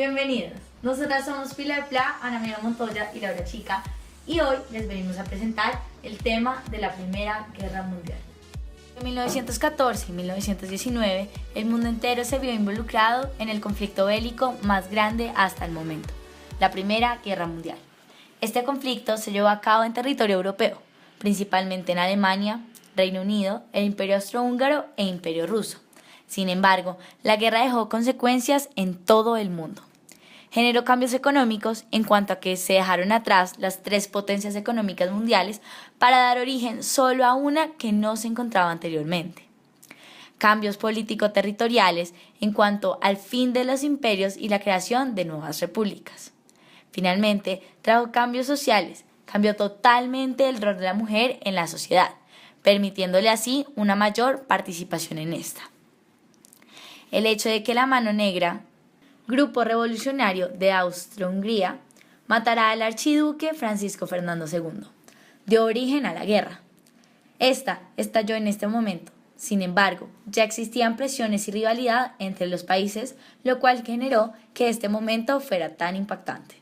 Bienvenidos, nosotras somos Pilar Pla, Ana María Montoya y Laura Chica y hoy les venimos a presentar el tema de la Primera Guerra Mundial. En 1914 y 1919 el mundo entero se vio involucrado en el conflicto bélico más grande hasta el momento, la Primera Guerra Mundial. Este conflicto se llevó a cabo en territorio europeo, principalmente en Alemania, Reino Unido, el Imperio Austrohúngaro e Imperio Ruso. Sin embargo, la guerra dejó consecuencias en todo el mundo. Generó cambios económicos en cuanto a que se dejaron atrás las tres potencias económicas mundiales para dar origen solo a una que no se encontraba anteriormente. Cambios político-territoriales en cuanto al fin de los imperios y la creación de nuevas repúblicas. Finalmente, trajo cambios sociales, cambió totalmente el rol de la mujer en la sociedad, permitiéndole así una mayor participación en esta. El hecho de que la Mano Negra, grupo revolucionario de Austria-Hungría, matara al archiduque Francisco Fernando II, dio origen a la guerra. Esta estalló en este momento. Sin embargo, ya existían presiones y rivalidad entre los países, lo cual generó que este momento fuera tan impactante.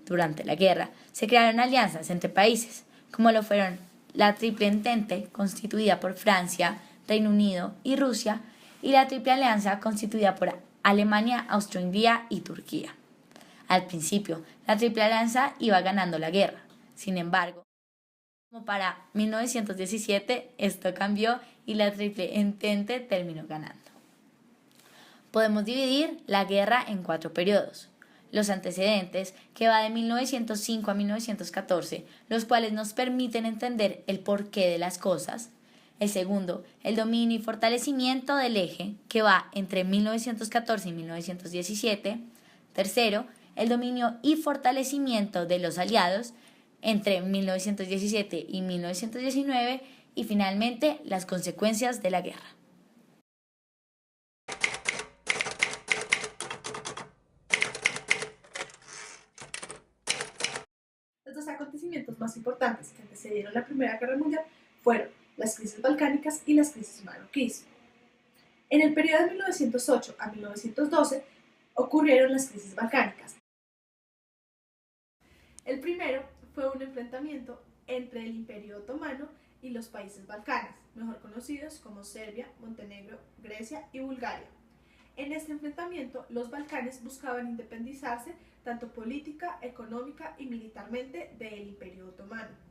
Durante la guerra, se crearon alianzas entre países, como lo fueron la Triple Entente, constituida por Francia, Reino Unido y Rusia, y la Triple Alianza, constituida por Alemania, Austria-Hungría y Turquía. Al principio, la Triple Alianza iba ganando la guerra. Sin embargo, como para 1917, esto cambió y la Triple Entente terminó ganando. Podemos dividir la guerra en 4 periodos. Los antecedentes, que va de 1905 a 1914, los cuales nos permiten entender el porqué de las cosas. El segundo, el dominio y fortalecimiento del eje, que va entre 1914 y 1917. Tercero, el dominio y fortalecimiento de los aliados entre 1917 y 1919. Y finalmente, las consecuencias de la guerra. Los dos acontecimientos más importantes que antecedieron la Primera Guerra Mundial fueron las crisis balcánicas y las crisis marroquíes. En el periodo de 1908 a 1912 ocurrieron las crisis balcánicas. El primero fue un enfrentamiento entre el Imperio Otomano y los países balcanes, mejor conocidos como Serbia, Montenegro, Grecia y Bulgaria. En este enfrentamiento, los Balcanes buscaban independizarse tanto política, económica y militarmente del Imperio Otomano.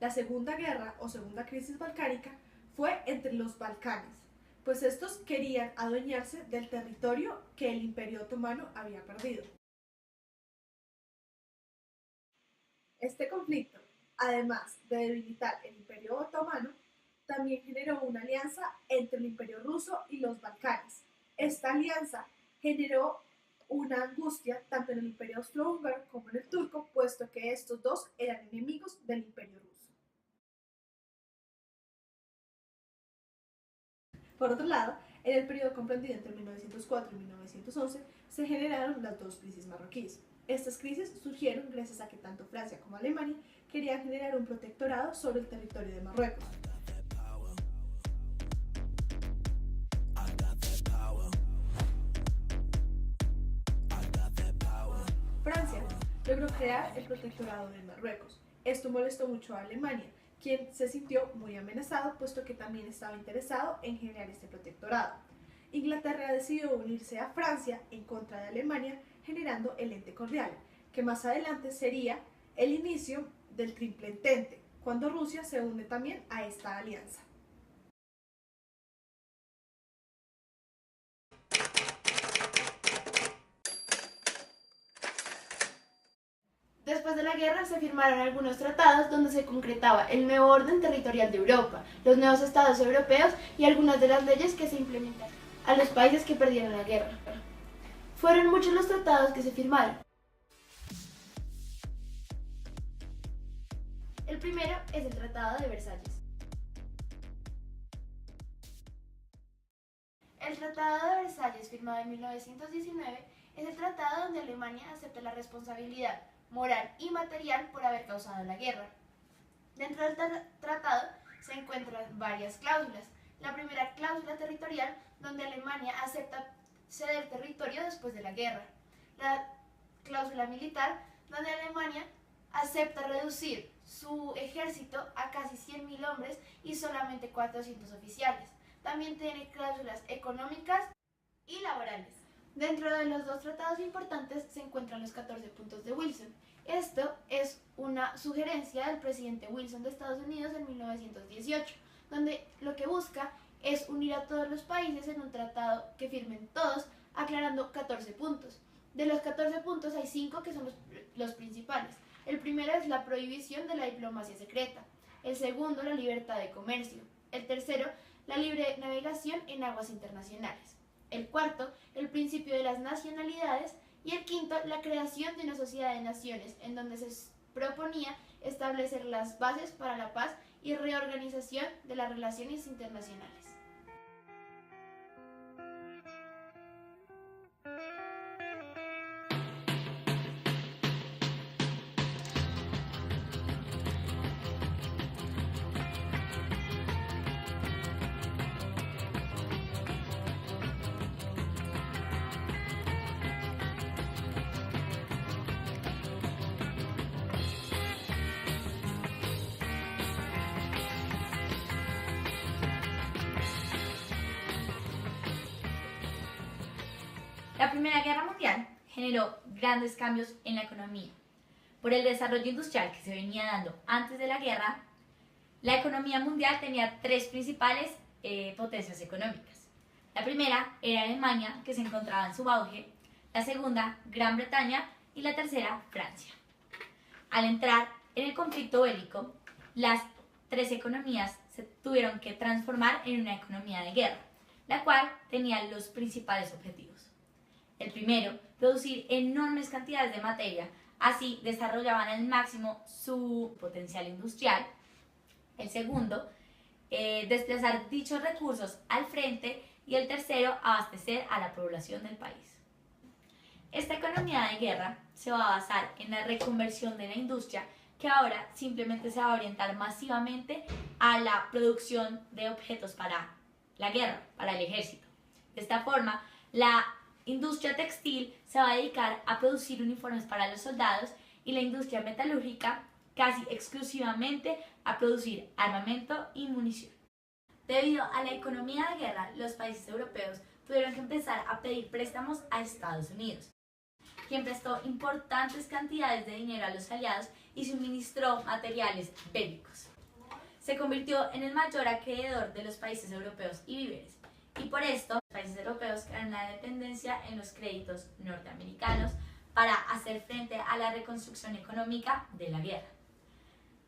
La Segunda Guerra o Segunda Crisis Balcánica fue entre los Balcanes, pues estos querían adueñarse del territorio que el Imperio Otomano había perdido. Este conflicto, además de debilitar el Imperio Otomano, también generó una alianza entre el Imperio Ruso y los Balcanes. Esta alianza generó una angustia tanto en el Imperio Austrohúngaro como en el turco, puesto que estos dos eran enemigos del Imperio Ruso. Por otro lado, en el periodo comprendido entre 1904 y 1911 se generaron las dos crisis marroquíes. Estas crisis surgieron gracias a que tanto Francia como Alemania querían generar un protectorado sobre el territorio de Marruecos. Francia logró crear el protectorado de Marruecos. Esto molestó mucho a Alemania, quien se sintió muy amenazado, puesto que también estaba interesado en generar este protectorado. Inglaterra decidió unirse a Francia en contra de Alemania, generando el Ente Cordial, que más adelante sería el inicio del Triple Entente, cuando Rusia se une también a esta alianza. Después de la guerra se firmaron algunos tratados donde se concretaba el nuevo orden territorial de Europa, los nuevos estados europeos y algunas de las leyes que se implementaron a los países que perdieron la guerra. Fueron muchos los tratados que se firmaron. El primero es el Tratado de Versalles. El Tratado de Versalles, firmado en 1919, es el tratado donde Alemania acepta la responsabilidad moral y material por haber causado la guerra. Dentro del tratado se encuentran varias cláusulas. La primera cláusula territorial, donde Alemania acepta ceder territorio después de la guerra. la cláusula militar, donde Alemania acepta reducir su ejército a casi 100.000 hombres y solamente 400 oficiales. También tiene cláusulas económicas y laborales. Dentro de los dos tratados importantes se encuentran los 14 puntos de Wilson. Esto es una sugerencia del presidente Wilson de Estados Unidos en 1918, donde lo que busca es unir a todos los países en un tratado que firmen todos, aclarando 14 puntos. De los 14 puntos hay 5 que son los principales. El primero es la prohibición de la diplomacia secreta. El segundo, la libertad de comercio. El tercero, la libre navegación en aguas internacionales. El cuarto, el principio de las nacionalidades. Y el quinto, la creación de una sociedad de naciones, en donde se proponía establecer las bases para la paz y reorganización de las relaciones internacionales. La Primera Guerra Mundial generó grandes cambios en la economía. Por el desarrollo industrial que se venía dando antes de la guerra, la economía mundial tenía tres principales potencias económicas. La primera era Alemania, que se encontraba en su auge, la segunda, Gran Bretaña, y la tercera, Francia. Al entrar en el conflicto bélico, las tres economías se tuvieron que transformar en una economía de guerra, la cual tenía los principales objetivos. El primero, producir enormes cantidades de materia, así desarrollaban al máximo su potencial industrial. El segundo, desplazar dichos recursos al frente, y el tercero, abastecer a la población del país. Esta economía de guerra se va a basar en la reconversión de la industria, que ahora simplemente se va a orientar masivamente a la producción de objetos para la guerra, para el ejército. De esta forma, la industria textil se va a dedicar a producir uniformes para los soldados y la industria metalúrgica casi exclusivamente a producir armamento y munición. Debido a la economía de guerra, los países europeos tuvieron que empezar a pedir préstamos a Estados Unidos, quien prestó importantes cantidades de dinero a los aliados y suministró materiales bélicos. Se convirtió en el mayor acreedor de los países europeos y víveres, y por esto los países europeos crearon la dependencia en los créditos norteamericanos para hacer frente a la reconstrucción económica de la guerra.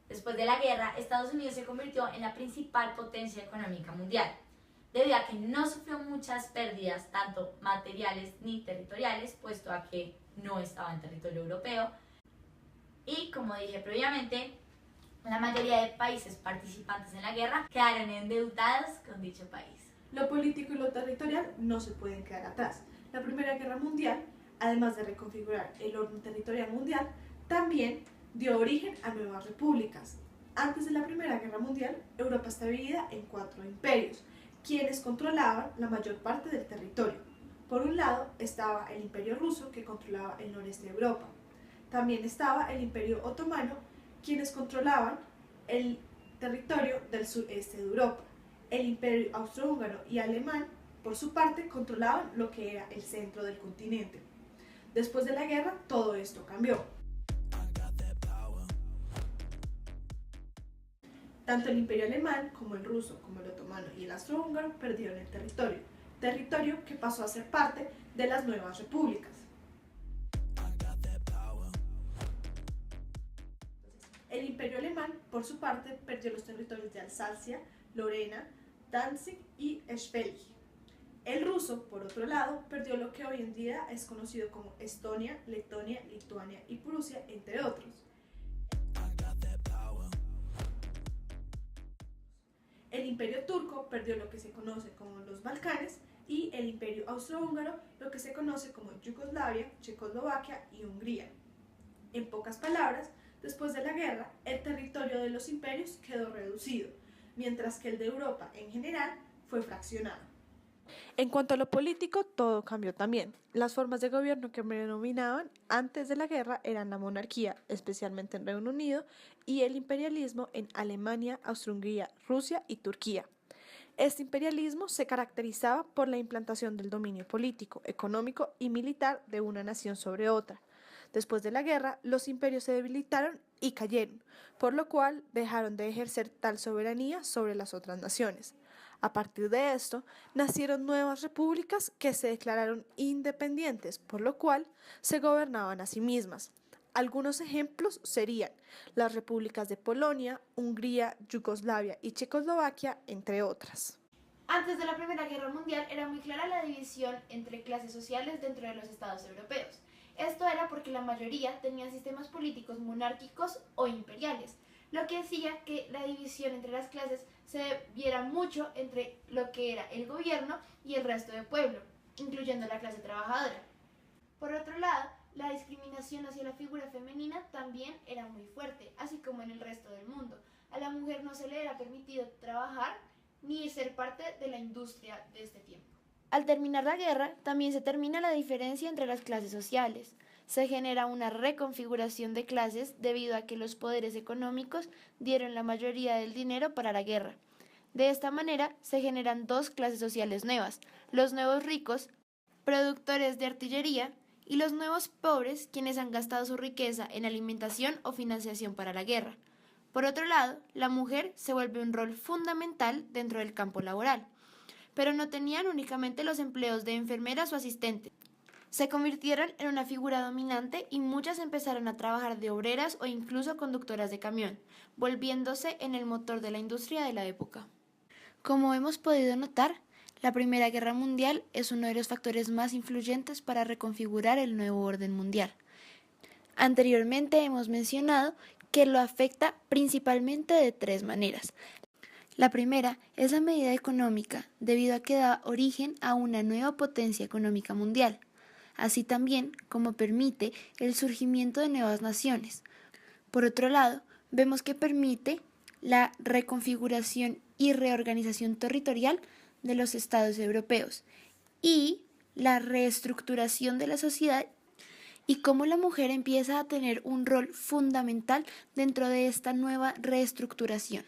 Después de la guerra, Estados Unidos se convirtió en la principal potencia económica mundial, debido a que no sufrió muchas pérdidas, tanto materiales ni territoriales, puesto a que no estaba en territorio europeo. Y como dije previamente, la mayoría de países participantes en la guerra quedaron endeudados con dicho país. Lo político y lo territorial no se pueden quedar atrás. La Primera Guerra Mundial, además de reconfigurar el orden territorial mundial, también dio origen a nuevas repúblicas. Antes de la Primera Guerra Mundial, Europa estaba dividida en 4 imperios, quienes controlaban la mayor parte del territorio. Por un lado estaba el Imperio Ruso, que controlaba el noreste de Europa. También estaba el Imperio Otomano, quienes controlaban el territorio del sureste de Europa. El Imperio Austrohúngaro y Alemán, por su parte, controlaban lo que era el centro del continente. Después de la guerra, todo esto cambió. Tanto el Imperio Alemán como el ruso, como el otomano y el austrohúngaro perdieron el territorio que pasó a ser parte de las nuevas repúblicas. El Imperio Alemán, por su parte, perdió los territorios de Alsacia, Lorena, Danzig y Schleswig. El ruso, por otro lado, perdió lo que hoy en día es conocido como Estonia, Letonia, Lituania y Prusia, entre otros. El Imperio Turco perdió lo que se conoce como los Balcanes y el Imperio Austrohúngaro lo que se conoce como Yugoslavia, Checoslovaquia y Hungría. En pocas palabras, después de la guerra, el territorio de los imperios quedó reducido, mientras que el de Europa en general fue fraccionado. En cuanto a lo político, todo cambió también. Las formas de gobierno que predominaban antes de la guerra eran la monarquía, especialmente en Reino Unido, y el imperialismo en Alemania, Austria-Hungría, Rusia y Turquía. Este imperialismo se caracterizaba por la implantación del dominio político, económico y militar de una nación sobre otra. Después de la guerra, los imperios se debilitaron y cayeron, por lo cual dejaron de ejercer tal soberanía sobre las otras naciones. A partir de esto, nacieron nuevas repúblicas que se declararon independientes, por lo cual se gobernaban a sí mismas. Algunos ejemplos serían las repúblicas de Polonia, Hungría, Yugoslavia y Checoslovaquia, entre otras. Antes de la Primera Guerra Mundial era muy clara la división entre clases sociales dentro de los estados europeos. Esto era porque la mayoría tenían sistemas políticos monárquicos o imperiales, lo que hacía que la división entre las clases se viera mucho entre lo que era el gobierno y el resto del pueblo, incluyendo la clase trabajadora. Por otro lado, la discriminación hacia la figura femenina también era muy fuerte, así como en el resto del mundo. A la mujer no se le era permitido trabajar ni ser parte de la industria de este tiempo. Al terminar la guerra, también se termina la diferencia entre las clases sociales. Se genera una reconfiguración de clases debido a que los poderes económicos dieron la mayoría del dinero para la guerra. De esta manera se generan dos clases sociales nuevas: los nuevos ricos, productores de artillería, y los nuevos pobres, quienes han gastado su riqueza en alimentación o financiación para la guerra. Por otro lado, la mujer se vuelve un rol fundamental dentro del campo laboral, pero no tenían únicamente los empleos de enfermeras o asistentes. Se convirtieron en una figura dominante y muchas empezaron a trabajar de obreras o incluso conductoras de camión, volviéndose en el motor de la industria de la época. Como hemos podido notar, la Primera Guerra Mundial es uno de los factores más influyentes para reconfigurar el nuevo orden mundial. Anteriormente hemos mencionado que lo afecta principalmente de tres maneras. La primera es la medida económica, debido a que da origen a una nueva potencia económica mundial, así también como permite el surgimiento de nuevas naciones. Por otro lado, vemos que permite la reconfiguración y reorganización territorial de los estados europeos y la reestructuración de la sociedad, y cómo la mujer empieza a tener un rol fundamental dentro de esta nueva reestructuración.